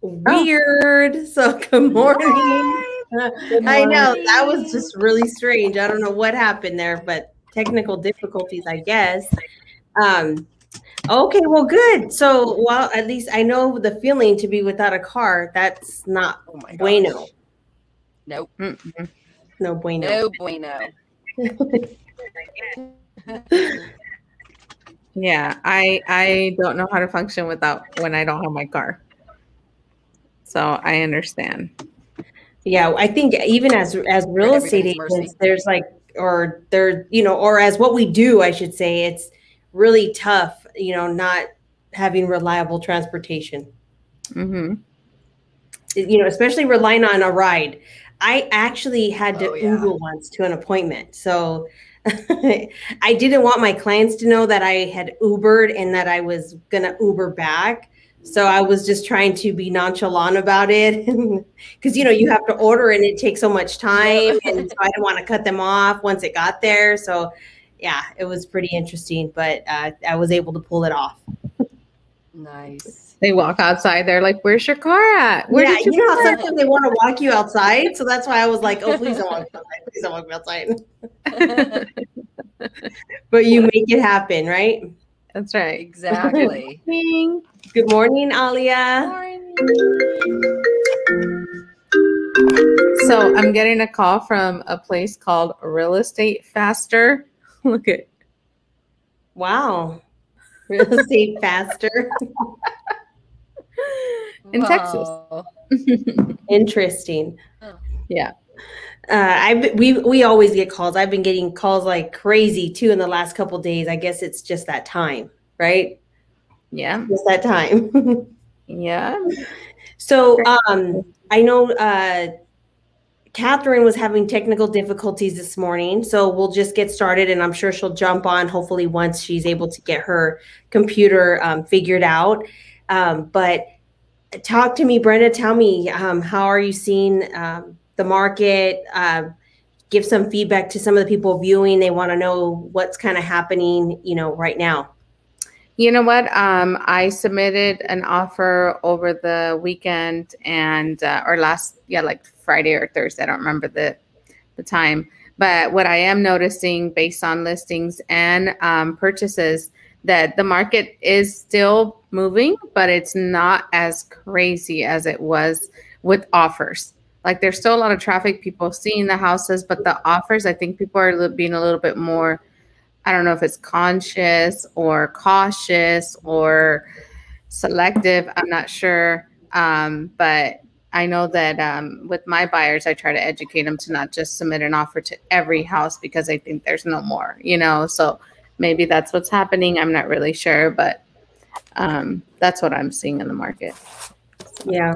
Oh, Weird. So good morning. good I know morning. that was just really strange. I don't know what happened there, but technical difficulties, I guess. Um, okay, well, good. So, well, at least I know the feeling to be without a car. That's not Oh my bueno. gosh. Nope. Mm-mm. No bueno. No bueno. Yeah, I don't know how to function without when I don't have my car. So I understand. Yeah, I think even as We're real at estate everybody's agents, mercy. there's like, or there, or as what we do, I should say, it's really tough, not having reliable transportation. Mm-hmm. Especially relying on a ride. I actually had Oh to yeah. Uber once to an appointment. So I didn't want my clients to know that I had Ubered and that I was going to Uber back. So I was just trying to be nonchalant about it because, you have to order and it takes so much time. Yep. And so I didn't want to cut them off once it got there. So yeah, it was pretty interesting, but I was able to pull it off. Nice. They walk outside, they're like, "Where's your car at? Where Yeah, did you you know how park?" sometimes they want to walk you outside, so that's why I was like, "Oh, please don't walk me outside. Please don't walk me outside." But you make it happen, right? That's right. Exactly. Ding. Good morning, Alia. So I'm getting a call from a place called Real Estate Faster. Look at Wow, real estate faster. in Texas. Interesting. Yeah. We always get calls. I've been getting calls like crazy too in the last couple of days. I guess it's just that time, right? Yeah. Just that time. Yeah. So I know Catherine was having technical difficulties this morning, so we'll just get started, and I'm sure she'll jump on hopefully once she's able to get her computer figured out. But talk to me, Brenda. Tell me, how are you seeing the market? Give some feedback to some of the people viewing. They want to know what's kind of happening, right now. You know what? I submitted an offer over the weekend and or like Friday or Thursday. I don't remember the time. But what I am noticing based on listings and purchases that the market is still moving, but it's not as crazy as it was with offers. Like there's still a lot of traffic, people seeing the houses, but the offers, I think people are being a little bit more, I don't know if it's conscious or cautious or selective. I'm not sure. But I know that with my buyers, I try to educate them to not just submit an offer to every house because I think there's no more, so maybe that's what's happening. I'm not really sure, but that's what I'm seeing in the market. Yeah.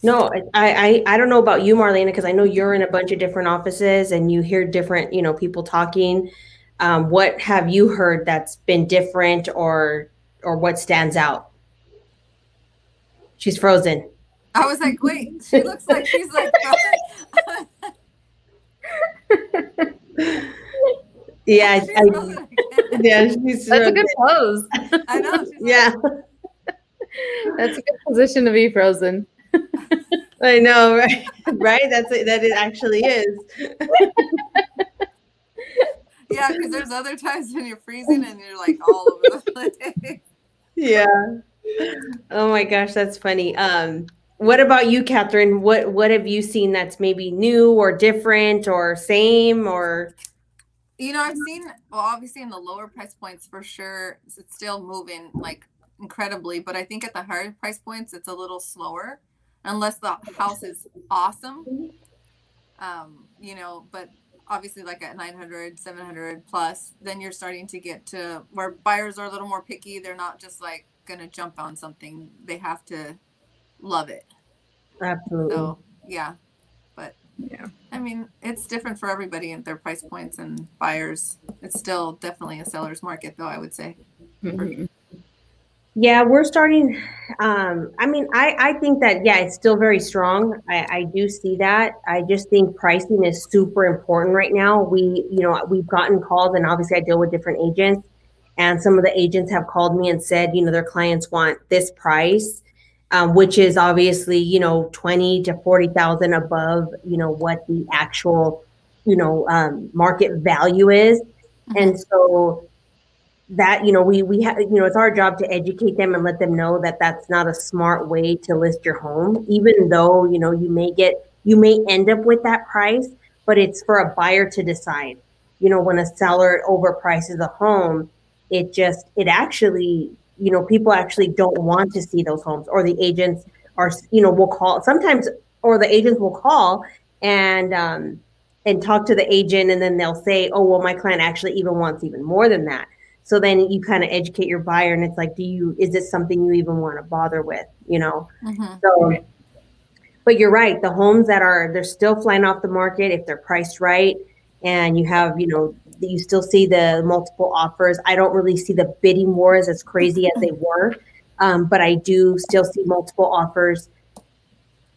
No, I don't know about you, Marlena, because I know you're in a bunch of different offices and you hear different, people talking. What have you heard that's been different or what stands out? She's frozen. I was like, wait, she looks like she's like Yeah, she's frozen again. yeah, she's That's a frozen. good pose. I know. She's Yeah, That's a good position to be frozen. I know, right? Right? That it actually is. Yeah, because there's other times when you're freezing and you're like all over the place. Yeah. Oh my gosh, that's funny. What about you, Catherine? What have you seen that's maybe new or different or same or? I've seen, well, obviously in the lower price points for sure, it's still moving like incredibly, but I think at the higher price points, it's a little slower unless the house is awesome. But obviously like at 900, 700 plus, then you're starting to get to where buyers are a little more picky. They're not just like going to jump on something. They have to love it. Absolutely. So, yeah. But Yeah. I mean, it's different for everybody at their price points and buyers. It's still definitely a seller's market, though, I would say. Mhm. Yeah, we're starting. I think that, yeah, it's still very strong. I do see that. I just think pricing is super important right now. We've gotten calls, and obviously I deal with different agents, and some of the agents have called me and said, their clients want this price. which is obviously, you know, 20 to 40,000 above, you know, what the actual, you know, market value is. And so that, you know, we have, you know, it's our job to educate them and let them know that that's not a smart way to list your home, even though, you know, you may end up with that price, but it's for a buyer to decide. You know, when a seller overprices a home, it actually, you know, people actually don't want to see those homes, or the agents are, you know, will call sometimes, or the agents will call and talk to the agent, and then they'll say, oh, well, my client actually even wants even more than that. So then you kind of educate your buyer, and it's like, is this something you even want to bother with, you know? So, but you're right. The homes they're still flying off the market if they're priced right, and you have, you know, you still see the multiple offers. I don't really see the bidding wars as crazy as they were, but I do still see multiple offers.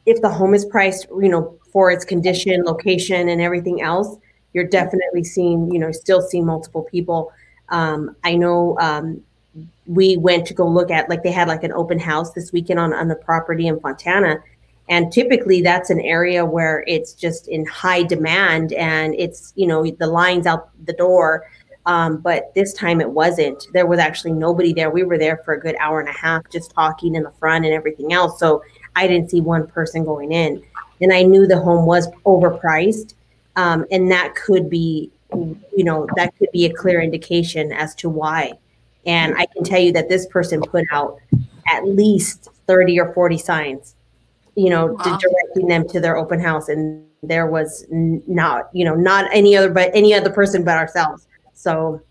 If the home is priced, you know, for its condition, location, and everything else, you're definitely seeing, you know, still seeing multiple people. I know we went to go look at, like, they had like an open house this weekend on the property in Fontana. And typically that's an area where it's just in high demand, and it's, you know, the lines out the door. But this time it wasn't. There was actually nobody there. We were there for a good hour and a half just talking in the front and everything else. So I didn't see one person going in. And I knew the home was overpriced. And that could be, you know, that could be a clear indication as to why. And I can tell you that this person put out at least 30 or 40 signs, you know, directing them to their open house. And there was not, you know, not any other person but ourselves. So,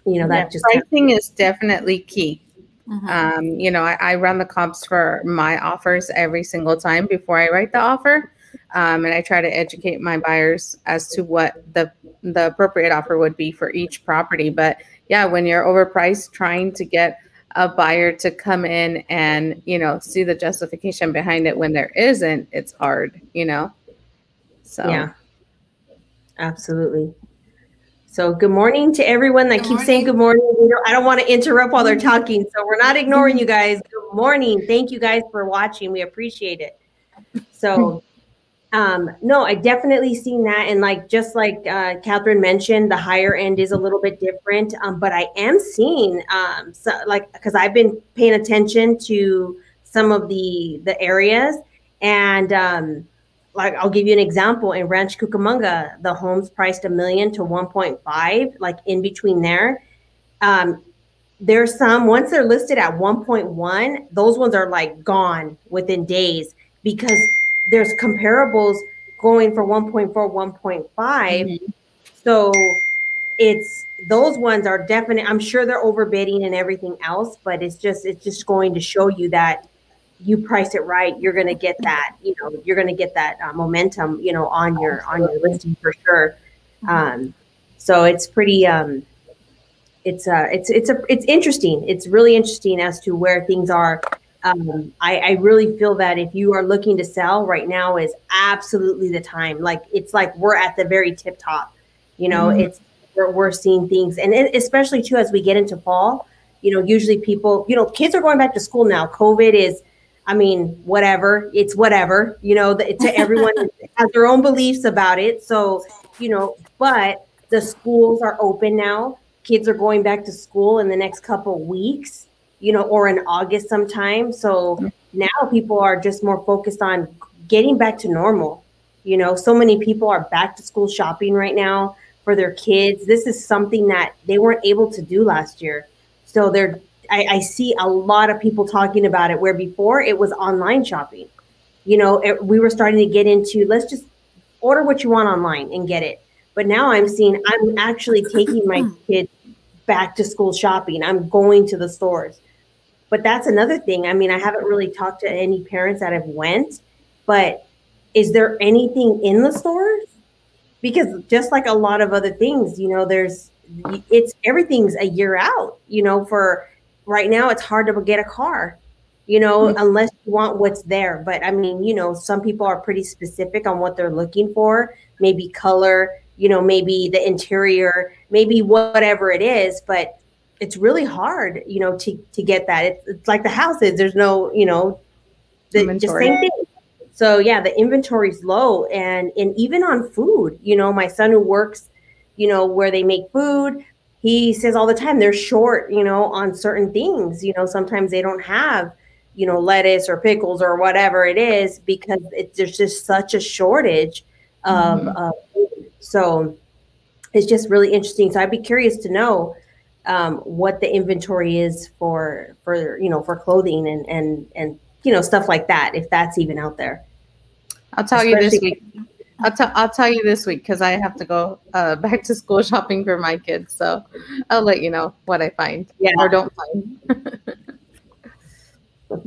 you know, that just pricing is definitely key. You know, I run the comps for my offers every single time before I write the offer. And I try to educate my buyers as to what the appropriate offer would be for each property. But yeah, when you're overpriced, trying to get a buyer to come in and, you know, see the justification behind it when there isn't, it's hard, you know? So yeah, absolutely. So good morning to everyone that keeps saying good morning. I don't want to interrupt while they're talking, so we're not ignoring you guys. Good morning. Thank you guys for watching. We appreciate it. So no, I definitely seen that. And like, just like Catherine mentioned, the higher end is a little bit different. But I am seeing, so, like, because I've been paying attention to some of the areas, and like, I'll give you an example. In Ranch Cucamonga, the homes priced $1 million to 1.5, like in between there. There's some, once they're listed at 1.1, those ones are like gone within days, because there's comparables going for 1.4, 1.5. So it's, those ones are definite. I'm sure they're overbidding and everything else, but it's just going to show you that you price it right, you're going to get that, you know, you're going to get that momentum, you know, on your listing for sure. So it's pretty, it's interesting. It's really interesting as to where things are. I really feel that if you are looking to sell right now is absolutely the time. Like, it's like we're at the very tip top, you know, it's we're seeing things. And especially too, as we get into fall, you know, usually people, you know, kids are going back to school now. COVID is, I mean, whatever, it's whatever, you know, to everyone has their own beliefs about it. So, you know, but the schools are open now. Kids are going back to school in the next couple of weeks, you know, or in August sometime. So now people are just more focused on getting back to normal. You know, so many people are back to school shopping right now for their kids. This is something that they weren't able to do last year. So I see a lot of people talking about it, where before it was online shopping. You know, we were starting to get into, let's just order what you want online and get it. But now I'm actually taking my kids back to school shopping. I'm going to the stores. But that's another thing. I mean, I haven't really talked to any parents that have went, but is there anything in the stores? Because just like a lot of other things, you know, everything's a year out, you know. For right now, it's hard to get a car, you know, unless you want what's there. But I mean, you know, some people are pretty specific on what they're looking for, maybe color, you know, maybe the interior, maybe whatever it is, but it's really hard, you know, to get that. It's like the houses. There's no, you know, the same thing. So yeah, the inventory is low, and even on food, my son who works, where they make food, he says all the time they're short, on certain things. Sometimes they don't have, lettuce or pickles or whatever it is because there's just such a shortage of food. So it's just really interesting. So I'd be curious to know what the inventory is for clothing and stuff like that, if that's even out there. I'll tell you this week. I'll tell you this week because I have to go back to school shopping for my kids. So I'll let you know what I find or don't find.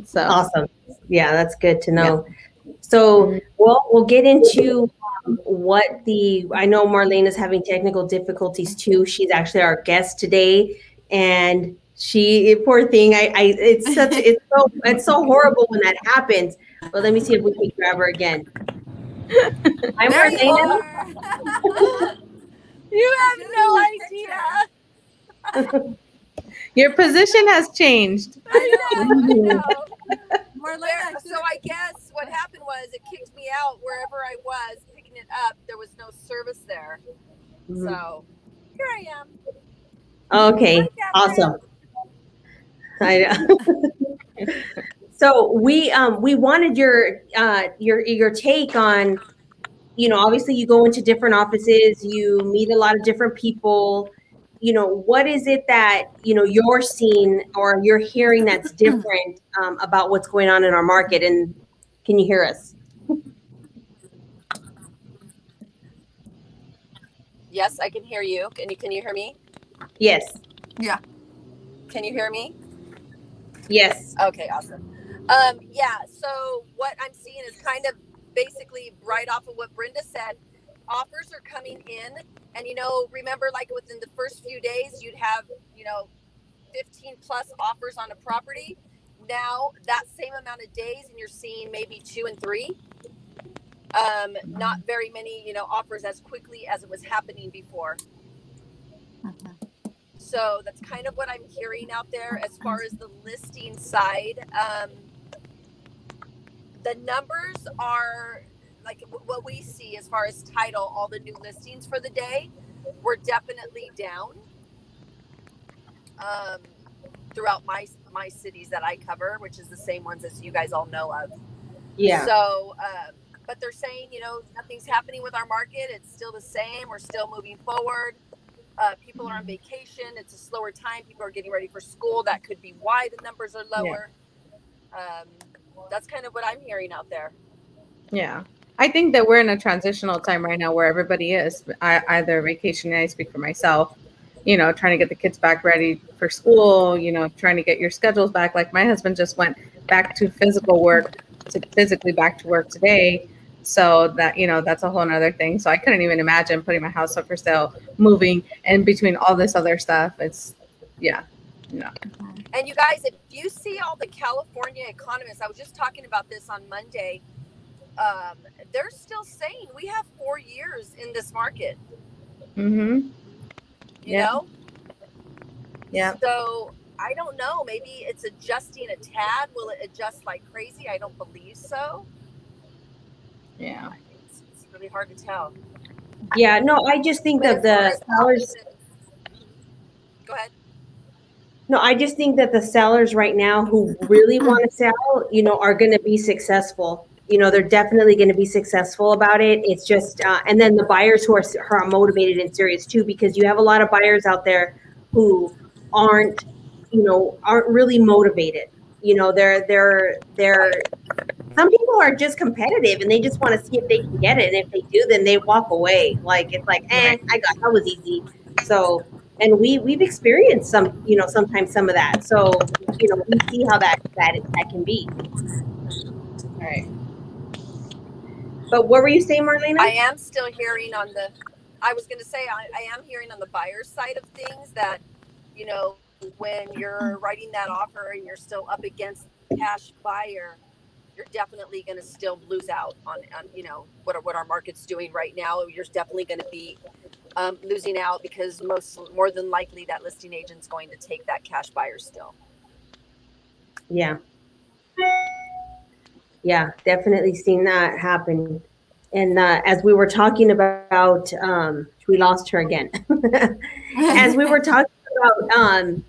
So awesome. Yeah, that's good to know. Yeah. So we'll get into I know Marlene is having technical difficulties too. She's actually our guest today, and poor thing. It's so horrible when that happens. But let me see if we can grab her again. Hi, Marlene. You have no idea. Your position has changed. I know. Marlene, so I guess what happened was it kicked me out wherever I was picking it up. There was no service there. Mm-hmm. So here I am. Okay, awesome. I know. So we wanted your take on, obviously you go into different offices, you meet a lot of different people. What is it that, you're seeing or you're hearing that's different about what's going on in our market? And can you hear us? Yes, I can hear you. Can you hear me? Yes. Yeah. Can you hear me? Yes. Okay, awesome. Yeah, so what I'm seeing is kind of basically right off of what Brenda said. Offers are coming in, and remember, like within the first few days, you'd have 15 plus offers on a property. Now that same amount of days, and you're seeing maybe 2 and 3. Not very many, offers as quickly as it was happening before. So that's kind of what I'm hearing out there as far as the listing side. The numbers are like what we see as far as title, all the new listings for the day, we're definitely down throughout my cities that I cover, which is the same ones as you guys all know of. Yeah. So, but they're saying, nothing's happening with our market. It's still the same. We're still moving forward. People are on vacation. It's a slower time. People are getting ready for school. That could be why the numbers are lower. Yeah. That's kind of what I'm hearing out there. Yeah. I think that we're in a transitional time right now where everybody is either vacationing. I speak for myself, trying to get the kids back ready for school, trying to get your schedules back. Like my husband just went back to physically back to work today. So that, that's a whole nother thing. So I couldn't even imagine putting my house up for sale, moving, and between all this other stuff. It's, yeah. No. And you guys, if you see all the California economists, I was just talking about this on Monday. They're still saying we have 4 years in this market. Mm-hmm. You know? Yeah. So I don't know. Maybe it's adjusting a tad. Will it adjust like crazy? I don't believe so. Yeah. It's really hard to tell. Yeah. No, I just think that the sellers. Go ahead. No, I just think that the sellers right now who really want to sell, are going to be successful. They're definitely going to be successful about it. It's just, and then the buyers who are motivated and serious too, because you have a lot of buyers out there who aren't really motivated. They're some people are just competitive and they just want to see if they can get it. And if they do, then they walk away. Like, it's like, that was easy. So, and we've experienced sometimes some of that. So, we see how that can be. All right. But what were you saying, Marlena? I am still hearing I was going to say, I am hearing on the buyer's side of things that, when you're writing that offer and you're still up against cash buyer, you're definitely going to still lose out on what our market's doing right now. You're definitely going to be losing out because more than likely that listing agent's going to take that cash buyer still. Yeah. Yeah, definitely seen that happen. And as we were talking about, we lost her again. As we were talking about,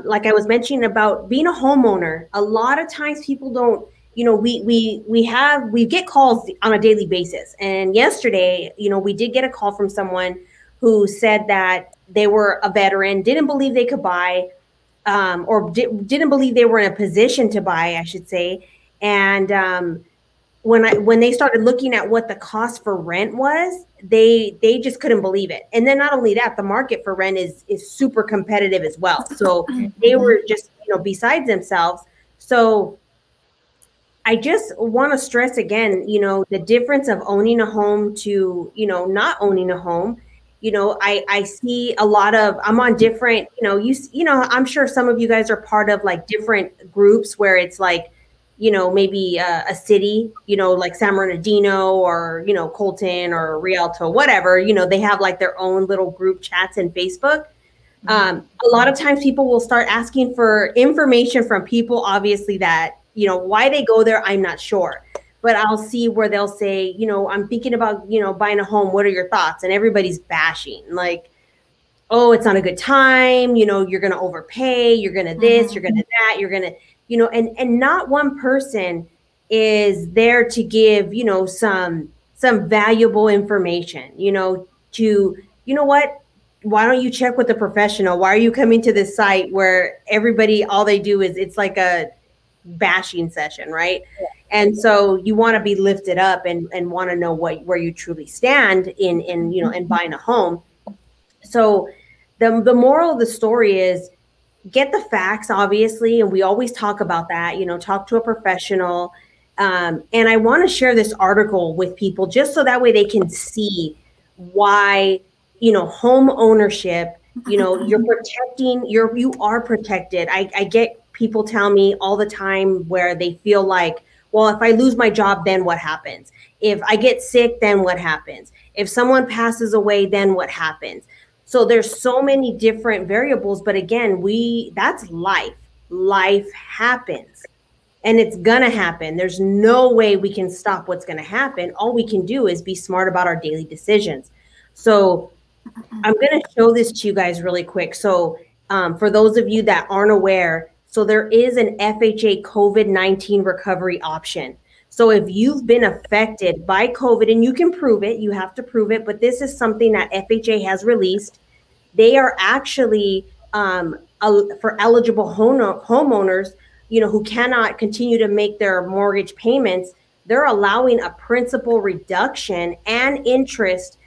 like I was mentioning about being a homeowner, a lot of times people don't, you know, we get calls on a daily basis. And yesterday, you know, we did get a call from someone who said that they were a veteran, didn't believe they could buy, didn't believe they were in a position to buy, I should say. And when they started looking at what the cost for rent was, they just couldn't believe it. And then not only that, the market for rent is super competitive as well. So they were just, you know, besides themselves. So I just want to stress again, you know, the difference of owning a home to, you know, not owning a home. You know, I see a lot of, I'm on different, you know, I'm sure some of you guys are part of like different groups where it's like, you know, maybe a city, you know, like San Bernardino or, you know, Colton or Rialto, whatever, you know, they have like their own little group chats in Facebook. A lot of times people will start asking for information from people, obviously, that, you know, why they go there, I'm not sure. But I'll see where they'll say, you know, I'm thinking about, you know, buying a home. What are your thoughts? And everybody's bashing like, oh, it's not a good time. You know, you're going to overpay. You're going to this, you're going to that, you're going to, you know, and not one person is there to give, you know, some valuable information, you know, to, you know what, why don't you check with a professional? Why are you coming to this site where everybody, all they do is, it's like a bashing session, right? Yeah. And so you want to be lifted up and want to know where you truly stand in, you know, in buying a home. So the moral of the story is get the facts, obviously. And we always talk about that, you know, talk to a professional. And I want to share this article with people just so that way they can see why, you know, home ownership, you know, you are protected. I get people tell me all the time where they feel like, well, if I lose my job, then what happens? If I get sick, then what happens? If someone passes away, then what happens? So there's so many different variables, but again, that's life. Life happens and it's gonna happen. There's no way we can stop what's gonna happen. All we can do is be smart about our daily decisions. So I'm gonna show this to you guys really quick. So for those of you that aren't aware, so there is an FHA COVID-19 recovery option. So if you've been affected by COVID, and you can prove it, you have to prove it, but this is something that FHA has released. They are actually for eligible homeowners, you know, who cannot continue to make their mortgage payments. They're allowing a principal reduction and interest,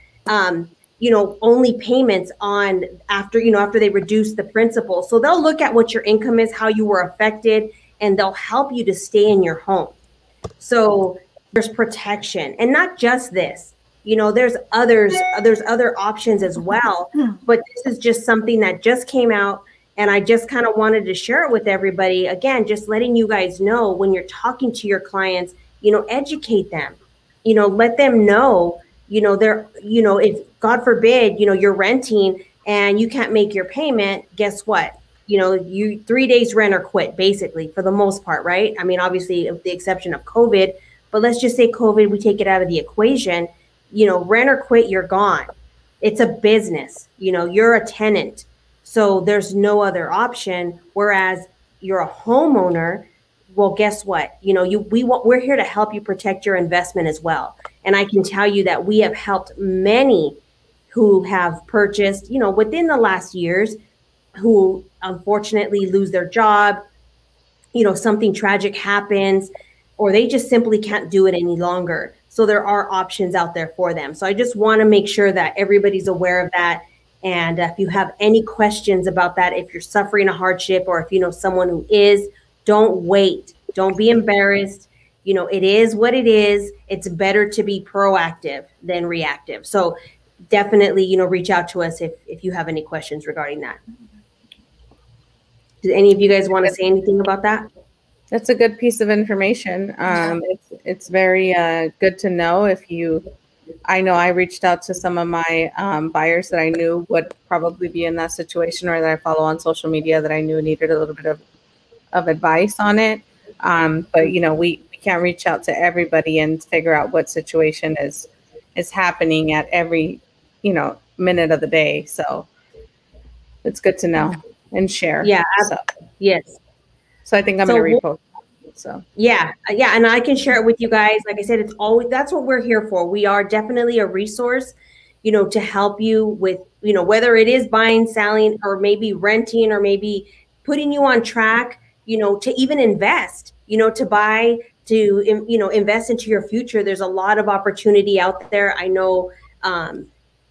you know, only payments on after they reduce the principal. So they'll look at what your income is, how you were affected, and they'll help you to stay in your home. So there's protection, and not just this, you know, there's other options as well, but this is just something that just came out, and I just kind of wanted to share it with everybody. Again, just letting you guys know when you're talking to your clients, you know, educate them, you know, let them know, you know, if God forbid, you know, you're renting and you can't make your payment, guess what? You know, 3 days rent or quit, basically, for the most part, right? I mean, obviously, with the exception of COVID, but let's just say COVID, we take it out of the equation, you know, rent or quit, you're gone. It's a business, you know, you're a tenant. So there's no other option. Whereas you're a homeowner, well, guess what? You know, we're here to help you protect your investment as well. And I can tell you that we have helped many who have purchased, you know, within the last years, who unfortunately lose their job, you know, something tragic happens, or they just simply can't do it any longer. So there are options out there for them. So I just want to make sure that everybody's aware of that. And if you have any questions about that, if you're suffering a hardship, or if you know someone who is, don't wait. Don't be embarrassed. You know, it is what it is. It's better to be proactive than reactive. So definitely, you know, reach out to us if you have any questions regarding that. Do any of you guys want to say anything about that? That's a good piece of information. It's very good to know. I know I reached out to some of my buyers that I knew would probably be in that situation, or that I follow on social media that I knew needed a little bit of advice on it. But you know, we can't reach out to everybody and figure out what situation is happening at every, minute of the day. So it's good to know and share. Yeah. So, Yes. so I think I'm going to repost. So yeah, and I can share it with you guys. Like I said, it's always, that's what we're here for. We are definitely a resource, to help you with, whether it is buying, selling, or maybe renting, or maybe putting you on track, to even invest, to buy, to invest into your future. There's a lot of opportunity out there. I know,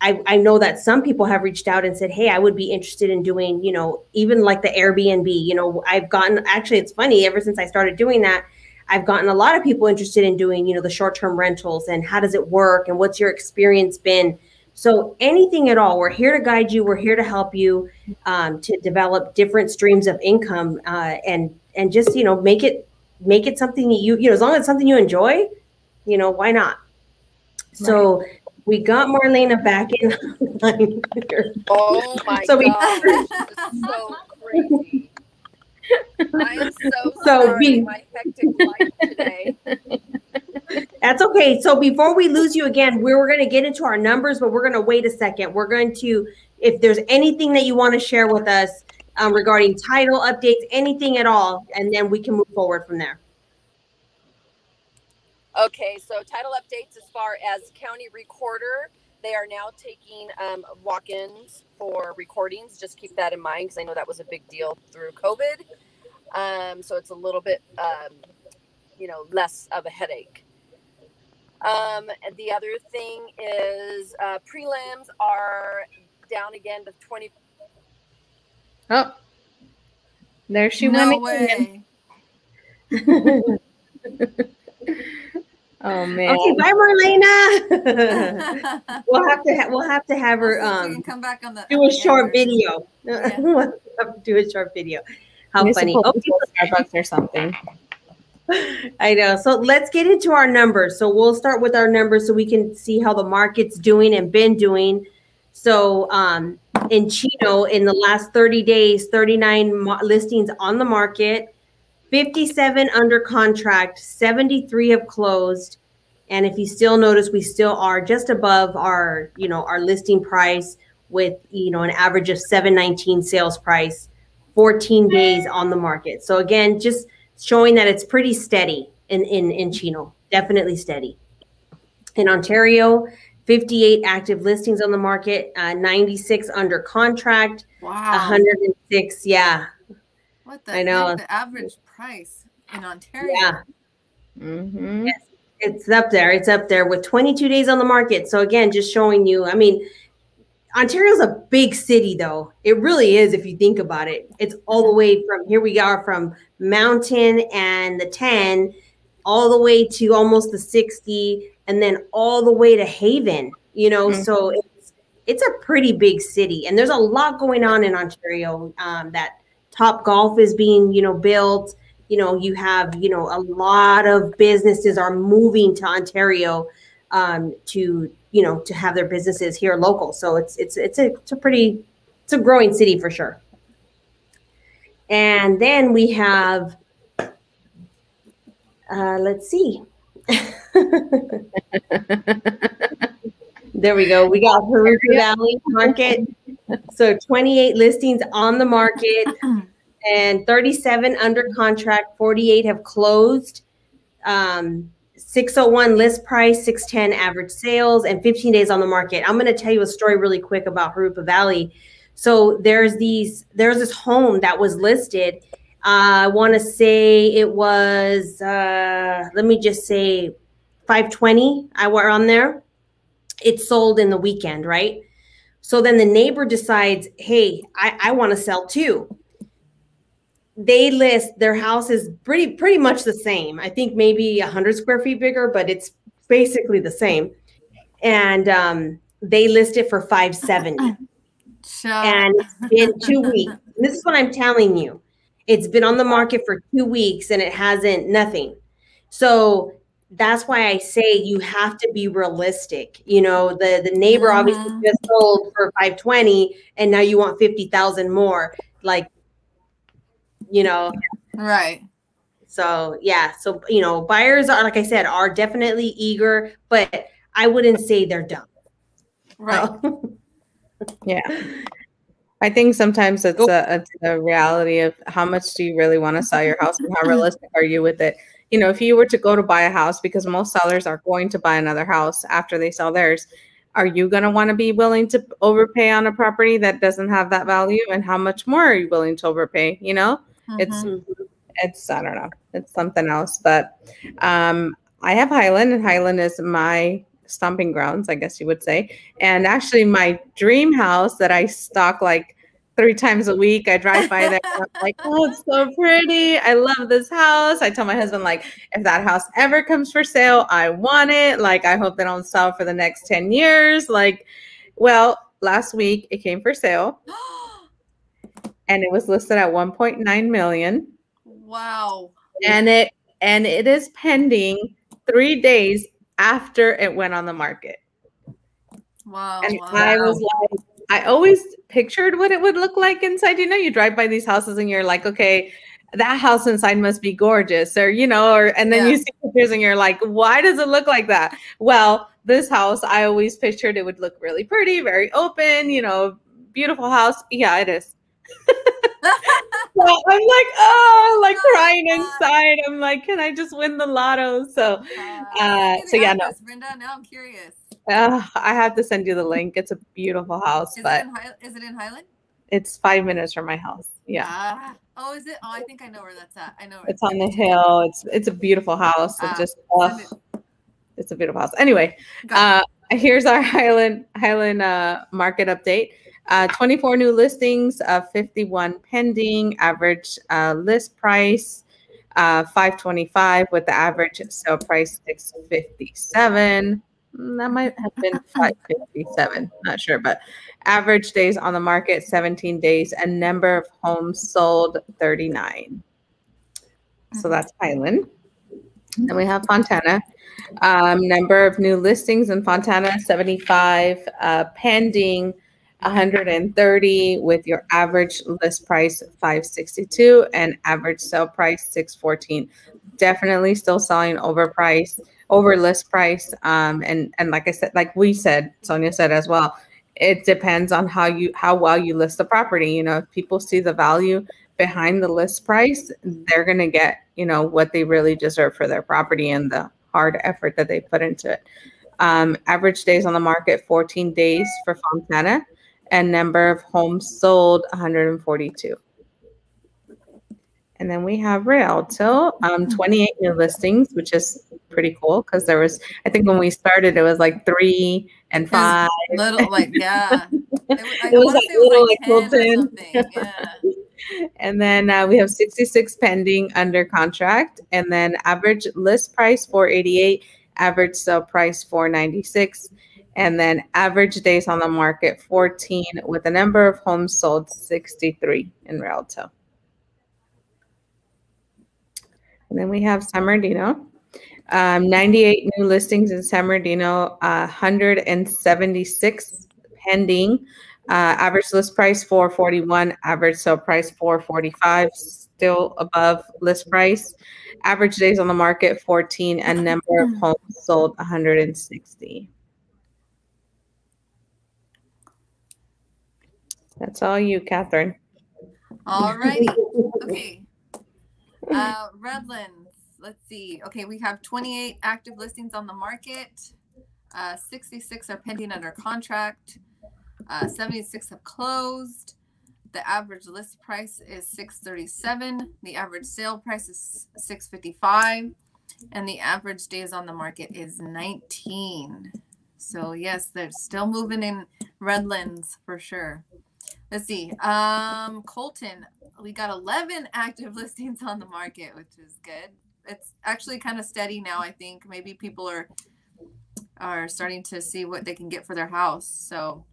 I know that some people have reached out and said, hey, I would be interested in doing, even like the Airbnb. I've gotten, actually, it's funny, ever since I started doing that, I've gotten a lot of people interested in doing, the short-term rentals and how does it work and what's your experience been. So anything at all, we're here to guide you. We're here to help you to develop different streams of income and just, make it something that you, as long as it's something you enjoy, why not? So we got Marlena back in line here. Oh my gosh, this is so crazy. I am so sorry, my hectic life today. That's okay. So before we lose you again, we're going to get into our numbers, but we're going to wait a second. We're going to, if there's anything that you want to share with us regarding title updates, anything at all, and then we can move forward from there. Okay, so title updates as far as county recorder, they are now taking walk-ins for recordings. Just keep that in mind because I know that was a big deal through COVID. So it's a little bit, less of a headache. And the other thing is prelims are down again to 20. Oh, there she No went. way. Oh man. Okay, bye, Marlena. we'll have to have her can come back on the do a short answer. video. Yeah. We'll have to do a short video. How funny. Okay. Starbucks or something. I know. So let's get into our numbers. So we'll start with our numbers so we can see how the market's doing and been doing. So in Chino, in the last 30 days, 39 listings on the market, 57 under contract, 73 have closed. And if you still notice, we still are just above our, our listing price with, an average of $719 sales price, 14 days on the market. So again, just showing that it's pretty steady in Chino, definitely steady. In Ontario, 58 active listings on the market, 96 under contract, Wow. 106. Yeah. What the I know. heck? The average price in Ontario. Yeah. Mm-hmm. Yes, it's up there. It's up there with 22 days on the market. So again, just showing you, Ontario's a big city though. It really is. If you think about it, it's all the way from here. We are from Mountain and the 10 all the way to almost the 60 and then all the way to Haven, so it's a pretty big city and there's a lot going on in Ontario. That Top Golf is being, built. You have, a lot of businesses are moving to Ontario to have their businesses here local. So it's a growing city for sure. And then we have, let's see. There we go. We got Harupa Valley market. So 28 listings on the market and 37 under contract, 48 have closed. 601 list price, 610 average sales, and 15 days on the market. I'm going to tell you a story really quick about Harupa Valley. So there's this home that was listed. I want to say it was, let me just say 520. I were on there. It sold in the weekend, right? So then the neighbor decides, hey, I want to sell too. They list, their house is pretty much the same. I think maybe 100 square feet bigger, but it's basically the same. And they list it for 570. And it's been 2 weeks. This is what I'm telling you. It's been on the market for 2 weeks and it hasn't nothing. So that's why I say you have to be realistic. The neighbor obviously just sold for 520 and now you want 50,000 more. Like, right. So yeah, so buyers are, like I said, are definitely eager, but I wouldn't say they're dumb. Right. Yeah. I think sometimes it's a reality of how much do you really want to sell your house and how realistic are you with it. If you were to go to buy a house, because most sellers are going to buy another house after they sell theirs, are you going to want to be willing to overpay on a property that doesn't have that value? And how much more are you willing to overpay? It's I don't know. It's something else. But I have Highland, and Highland is my stomping grounds, I guess you would say. And actually my dream house that I stalk like 3 times a week. I drive by there and I'm like, oh, it's so pretty. I love this house. I tell my husband, like, if that house ever comes for sale, I want it. Like, I hope they don't sell for the next 10 years. Like, well, last week it came for sale and it was listed at 1.9 million. Wow. And it is pending 3 days after it went on the market. Wow. And I was like, I always pictured what it would look like inside. You drive by these houses and you're like, okay, that house inside must be gorgeous, or and then you see pictures and you're like, why does it look like that? Well, this house, I always pictured it would look really pretty, very open, beautiful house. Yeah, it is. So I'm like, oh, like crying inside. I'm like, can I just win the lotto? So, no. Brenda, now I'm curious. I have to send you the link. It's a beautiful house. Is it in Highland? It's 5 minutes from my house. Yeah. Is it? Oh, I think I know where that's at. I know. It's on the hill. It's a beautiful house. It's a beautiful house. Anyway, here's our Highland market update. 24 new listings, 51 pending, average list price $525 with the average sale price $657. That might have been $557, not sure, but average days on the market 17 days and number of homes sold 39. So that's Highland. Then we have Fontana. Number of new listings in Fontana 75, pending 130 with your average list price $562 and average sale price $614. Definitely still selling over list price. And like I said, like we said, Sonia said as well, it depends on how well you list the property. If people see the value behind the list price, they're going to get, what they really deserve for their property and the hard effort that they put into it. Average days on the market, 14 days for Fontana, and number of homes sold 142. And then we have Rialto, 28 new listings, which is pretty cool because there was, I think when we started, it was like 3 and 5. Little, like, yeah. It was like Hilton. Yeah. And then we have 66 pending under contract. And then average list price $488, average sale price $496. And then average days on the market 14 with a number of homes sold 63 in Rialto. And then we have San Bernardino. 98 new listings in San Bernardino, 176 pending. Average list price $441, average sale price $445, still above list price. Average days on the market 14, and number of homes sold 160. That's all you, Catherine. All righty. Okay. Redlands. Let's see. Okay, we have 28 active listings on the market. 66 are pending under contract. 76 have closed. The average list price is $637. The average sale price is $655. And the average days on the market is 19. So yes, they're still moving in Redlands for sure. Let's see. Colton, we got 11 active listings on the market, which is good. It's actually kind of steady now, I think. Maybe people are starting to see what they can get for their house. So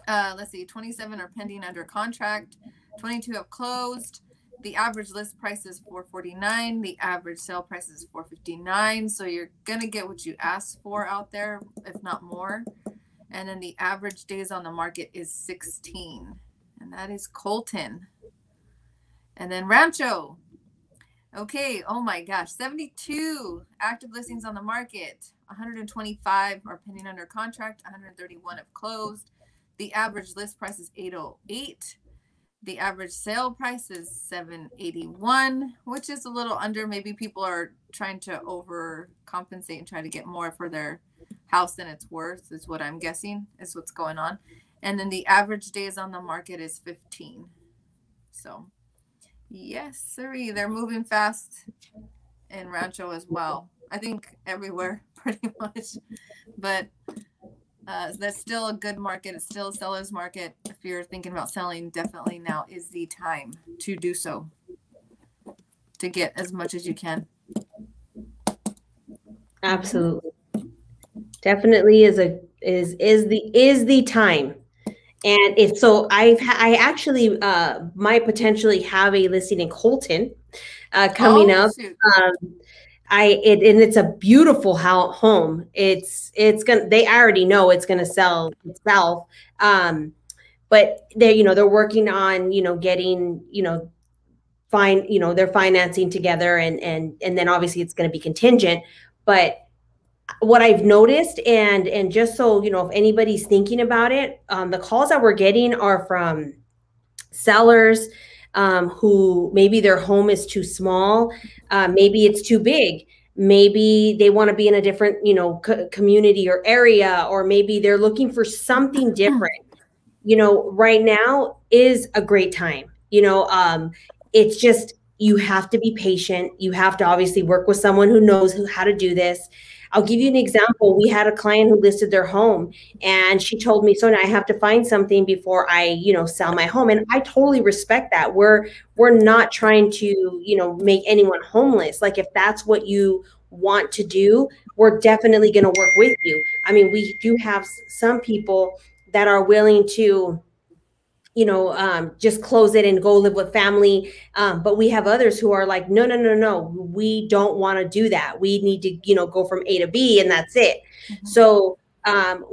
let's see. 27 are pending under contract. 22 have closed. The average list price is $449. The average sale price is $459. So you're going to get what you asked for out there, if not more. And then the average days on the market is 16. And that is Colton. And then Rancho. Okay. Oh my gosh. 72 active listings on the market. 125 are pending under contract. 131 have closed. The average list price is 808. The average sale price is 781, which is a little under. Maybe people are trying to overcompensate and try to get more for their house than it's worth, is what I'm guessing is what's going on. And then the average days on the market is 15. So yes, sirree, they're moving fast in Rancho as well. I think everywhere pretty much, but that's still a good market. It's still a seller's market. If you're thinking about selling, definitely now is the time to do so, to get as much as you can. Absolutely. Definitely is the time. And if so, I actually might potentially have a listing in Colton coming up. And it's a beautiful home. It's gonna. They already know it's gonna sell itself. But they're working on getting they're financing together, and then obviously it's going to be contingent. But what I've noticed, and just so if anybody's thinking about it, the calls that we're getting are from sellers who maybe their home is too small, maybe it's too big, maybe they want to be in a different community or area, or maybe they're looking for something different. Right now is a great time. It's just, you have to be patient. You have to obviously work with someone who knows how to do this. I'll give you an example. We had a client who listed their home, and she told me, Sonia, I have to find something before I, sell my home. And I totally respect that. We're not trying to, make anyone homeless. Like, if that's what you want to do, we're definitely going to work with you. I mean, we do have some people that are willing to, just close it and go live with family. But we have others who are like, no, we don't want to do that. We need to, go from A to B, and that's it. Mm-hmm. So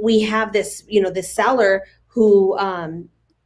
we have this, this seller who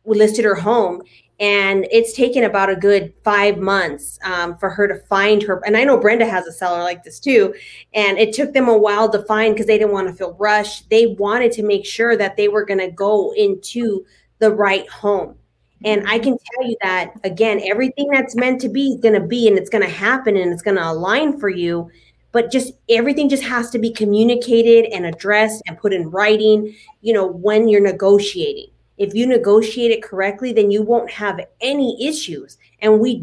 listed her home, and it's taken about a good 5 months for her to find her. And I know Brenda has a seller like this too. And it took them a while to find, because they didn't want to feel rushed. They wanted to make sure that they were going to go into the right home. And I can tell you that, again, everything that's meant to be is going to be, and it's going to happen, and it's going to align for you. But just everything just has to be communicated and addressed and put in writing, when you're negotiating. If you negotiate it correctly, then you won't have any issues. And we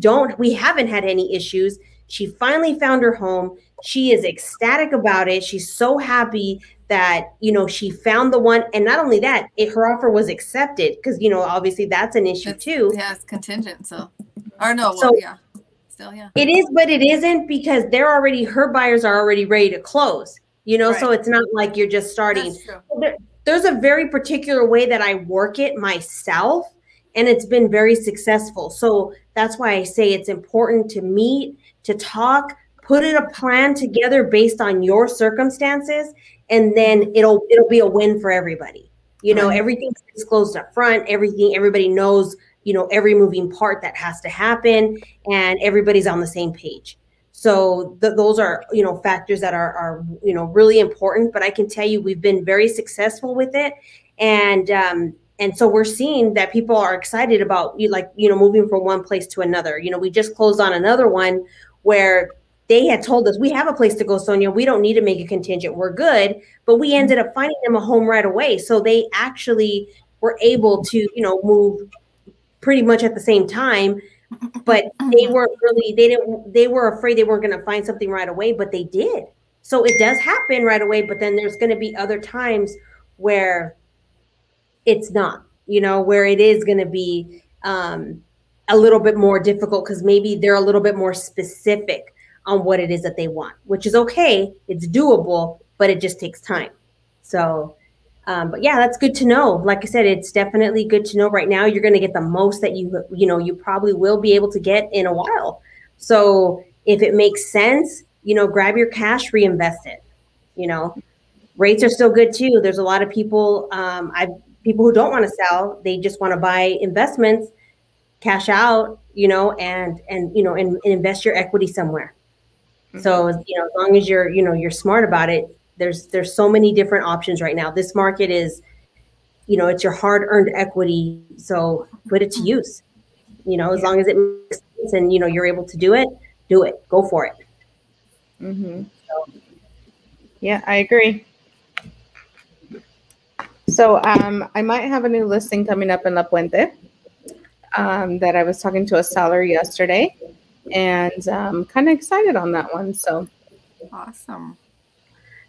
haven't had any issues. She finally found her home. She is ecstatic about it. She's so happy that, she found the one. And not only that, her offer was accepted, because, obviously that's an issue too. Yeah, it's contingent. So, or no, well, so, yeah. Still, yeah. It is, but it isn't, because her buyers are already ready to close, right. So it's not like you're just starting. That's true. There's a very particular way that I work it myself, and it's been very successful. So that's why I say it's important to meet, to talk, put a plan together based on your circumstances, and then it'll be a win for everybody. Everything's disclosed up front, everybody knows, every moving part that has to happen, and everybody's on the same page. So those are, factors that are really important. But I can tell you, we've been very successful with it. And so we're seeing that people are excited about, moving from one place to another. We just closed on another one where they had told us, we have a place to go, Sonia. We don't need to make a contingent. We're good. But we ended up finding them a home right away. So they actually were able to, move pretty much at the same time. But they were afraid they weren't going to find something right away, but they did. So it does happen right away. But then there's going to be other times where it's not, where it is going to be a little bit more difficult, because maybe they're a little bit more specific on what it is that they want, which is okay. It's doable, but it just takes time. So, but yeah, that's good to know. Like I said, it's definitely good to know. Right now, you're going to get the most that you probably will be able to get in a while. So if it makes sense, grab your cash, reinvest it. Rates are still good too. There's a lot of people, people who don't want to sell. They just want to buy investments, cash out, you know, and you know, and invest your equity somewhere. So, you know, as long as you're, you know, you're smart about it, there's so many different options right now. This market is, you know, it's your hard-earned equity. So put it to use, you know, as long as it makes sense and, you know, you're able to do it, go for it. Yeah, I agree. So I might have a new listing coming up in La Puente that I was talking to a seller yesterday, and I'm kind of excited on that one. So awesome.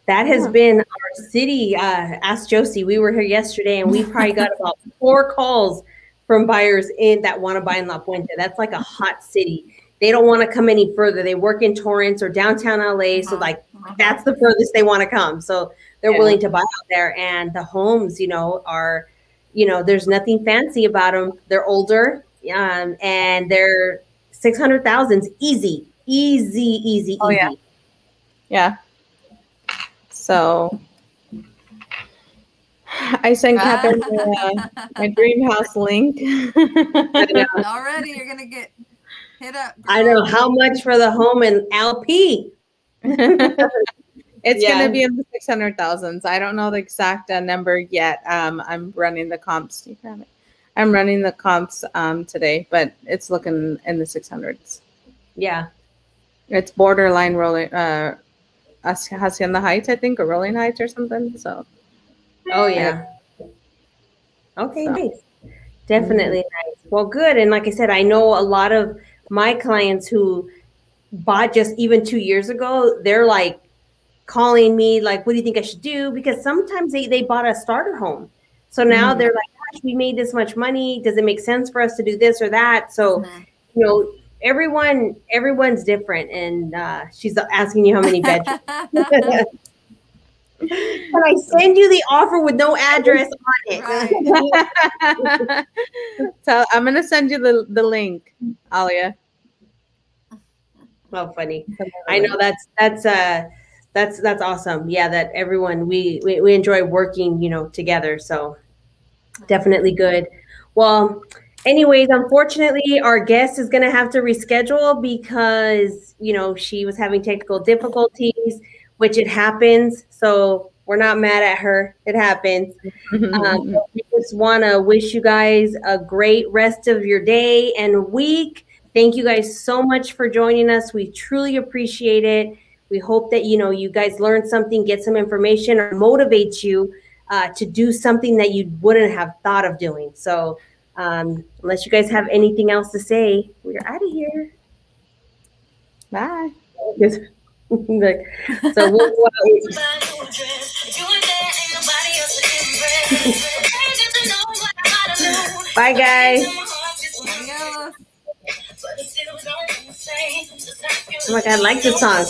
That has been our city. Ask Josie. We were here yesterday, and we probably got about 4 calls from buyers in that want to buy in La Puente. That's like a hot city. They don't want to come any further. They work in Torrance or downtown LA, so like that's the furthest they want to come. So they're willing to buy out there, and the homes, you know, are, you know, there's nothing fancy about them. They're older, and they're 600,000 easy. Oh yeah. So I sent Catherine my dream house link. Already you're gonna get hit up. Girl. I know. How much for the home in LP? It's going to be in the 600,000s. I don't know the exact number yet. I'm running the comps. I'm running the comps today, but it's looking in the 600s. Yeah. It's borderline rolling, Hacienda Heights, I think, or Rolling Heights or something. So. Oh, yeah. Okay, so. Nice. Definitely nice. Well, good. And like I said, I know a lot of my clients who bought just even 2 years ago, they're like calling me like, what do you think I should do? Because sometimes they bought a starter home. So now they're like, gosh, we made this much money. Does it make sense for us to do this or that? So, you know, everyone's different. And she's asking you how many bedrooms. Can I send you the offer with no address on it? Right. So I'm gonna send you the link, Alia. Oh, funny. I know that's awesome. Yeah, that everyone we enjoy working, you know, together. So definitely good. Well, anyways, unfortunately, our guest is gonna have to reschedule because, you know, she was having technical difficulties, which it happens. So we're not mad at her. It happens. We just want to wish you guys a great rest of your day and week. Thank you guys so much for joining us. We truly appreciate it. We hope that, you know, you guys learn something, get some information, or motivate you to do something that you wouldn't have thought of doing. So unless you guys have anything else to say, we're out of here. Bye. So we'll go out. Bye, guys. Oh my God, I like this song.